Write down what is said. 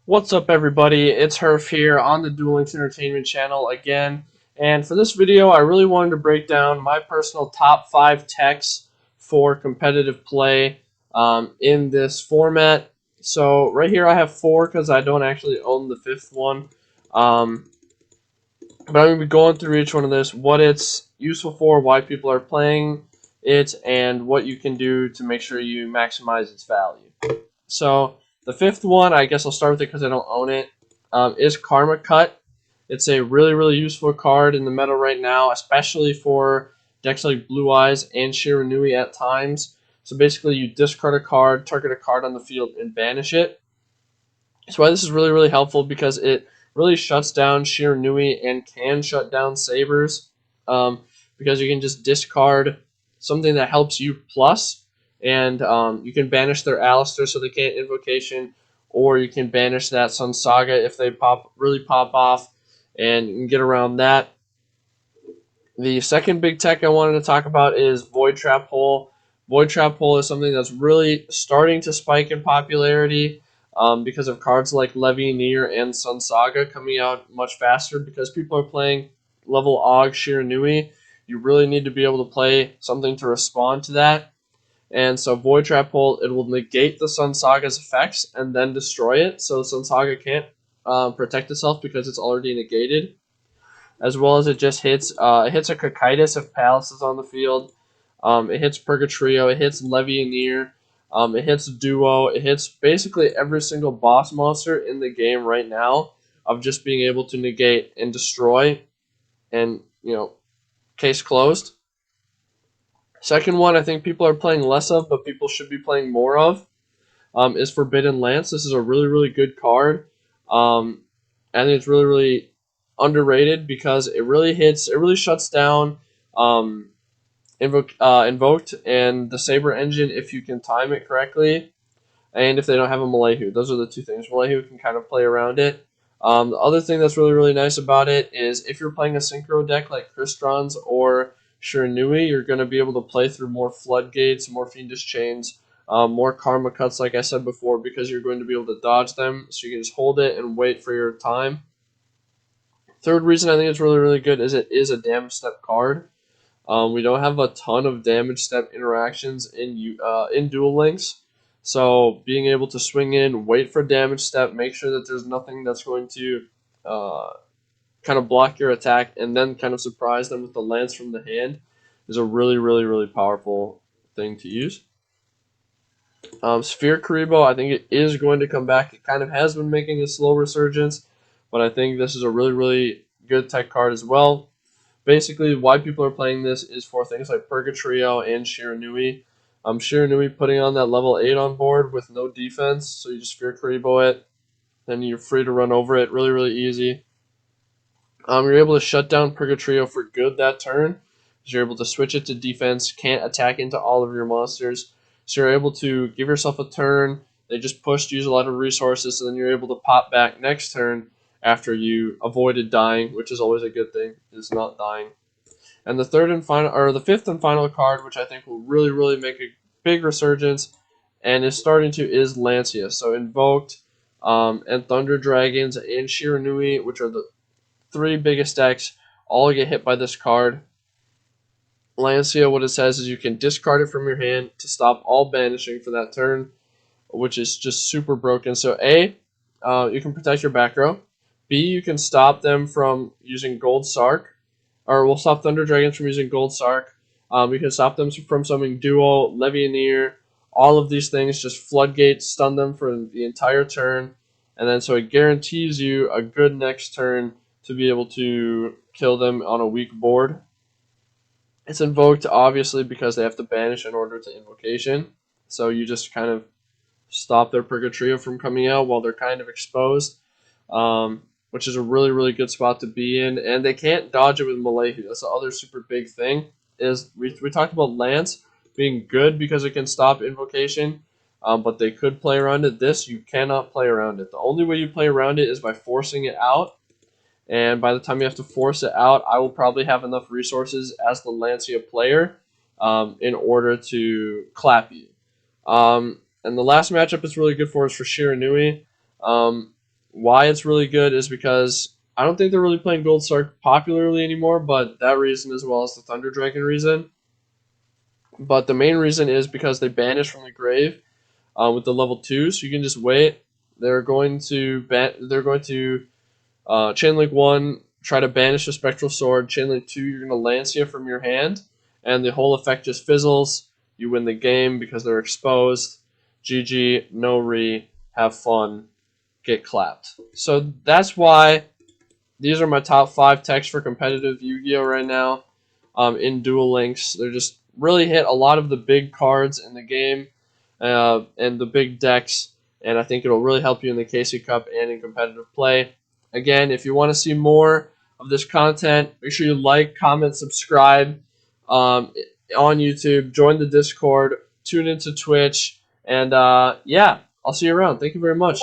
What's up, everybody? It's Herf here on the Duel Links Entertainment channel again. And for this video, I really wanted to break down my personal top 5 techs for competitive play in this format. So right here I have 4 because I don't actually own the 5th one. But I'm going to be going through each one of this, what it's useful for, why people are playing it, and what you can do to make sure you maximize its value. So the 5th one, I guess I'll start with it because I don't own it, is Karma Cut. It's a really useful card in the meta right now, especially for decks like Blue Eyes and Shiranui at times. So basically you discard a card, target a card on the field, and banish it. So why this is really helpful because it really shuts down Shiranui and can shut down Sabers, because you can just discard something that helps you plus, and you can banish their Alistair so they can't invocation, or you can banish that Sun Saga if they really pop off, and you can get around that. The second big tech I wanted to talk about is Void Trap Hole. Void Trap Hole is something that's really starting to spike in popularity because of cards like Levianeer and Sun Saga coming out much faster because people are playing level Og Shiranui. You really need to be able to play something to respond to that. And so Void Trap Hole, it will negate the Sun Saga's effects and then destroy it. So Sun Saga can't protect itself because it's already negated, as well as it just hits it hits a Cocytus if Palace is on the field. It hits Purgatrio, it hits Levianeer, it hits Duo, it hits basically every single boss monster in the game right now of just being able to negate and destroy, and case closed. Second one I think people are playing less of, but people should be playing more of, is Forbidden Lance. This is a really good card. I think it's really underrated because it really shuts down Invoked and the Saber engine if you can time it correctly, and if they don't have a Malehu. Those are the two things. Malehu can kind of play around it. The other thing that's really nice about it is if you're playing a Synchro deck like Crystron's or Shiranui, you're going to be able to play through more Floodgates, more Fiendish Chains, more Karma Cuts, like I said before, because you're going to be able to dodge them, so you can just hold it and wait for your time. Third reason I think it's really good is it is a damage step card. We don't have a ton of damage step interactions in Duel Links, so being able to swing in, wait for damage step, make sure that there's nothing that's going to uh, kind of block your attack, and then kind of surprise them with the lance from the hand is a really powerful thing to use. Sphere Kuriboh, I think it is going to come back. It kind of has been making a slow resurgence, but I think this is a really good tech card as well. Basically, why people are playing this is for things like Purgatrio and Shiranui. Shiranui putting on that level 8 on board with no defense, so you just Sphere Kuriboh it, then you're free to run over it really easy. You're able to shut down Purgatrio for good that turn, because you're able to switch it to defense, can't attack into all of your monsters. So you're able to give yourself a turn. They just pushed, use a lot of resources, so then you're able to pop back next turn after you avoided dying, which is always a good thing, is not dying. And the fifth and final card, which I think will really make a big resurgence, and is Lancia. So Invoked, and Thunder Dragons and Shiranui, which are the 3 biggest decks, all get hit by this card. Lancia, what it says is you can discard it from your hand to stop all banishing for that turn, which is just super broken. So A, you can protect your back row. B, you can stop them from using Gold Sark, or we'll stop Thunder Dragons from using Gold Sark. We can stop them from summoning Duo, Levianeer, all of these things. Just Floodgate, stun them for the entire turn, and then so it guarantees you a good next turn to be able to kill them on a weak board. It's invoked, obviously, because they have to banish in order to invocation. So you just kind of stop their Purgatrio from coming out while they're kind of exposed, which is a really good spot to be in. And they can't dodge it with Malehu. That's the other super big thing. Is we talked about Lance being good because it can stop invocation, but they could play around it. This, you cannot play around it. The only way you play around it is by forcing it out, and by the time you have to force it out, I will probably have enough resources as the Lancia player in order to clap you. And the last matchup it's really good for is for Shiranui. Why it's really good is because I don't think they're really playing Gold Star popularly anymore, but that reason as well as the Thunder Dragon reason. But the main reason is because they banish from the grave with the level 2, so you can just wait. They're going to Chain Link 1, try to banish a Spectral Sword. Chain Link 2, you're going to Lancia from your hand, and the whole effect just fizzles. You win the game because they're exposed. GG, no re, have fun, get clapped. So that's why these are my top 5 techs for competitive Yu-Gi-Oh! Right now in Duel Links. They're just really hit a lot of the big cards in the game and the big decks, and I think it'll really help you in the KC Cup and in competitive play. Again, if you want to see more of this content, make sure you like, comment, subscribe on YouTube, join the Discord, tune into Twitch, and yeah, I'll see you around. Thank you very much.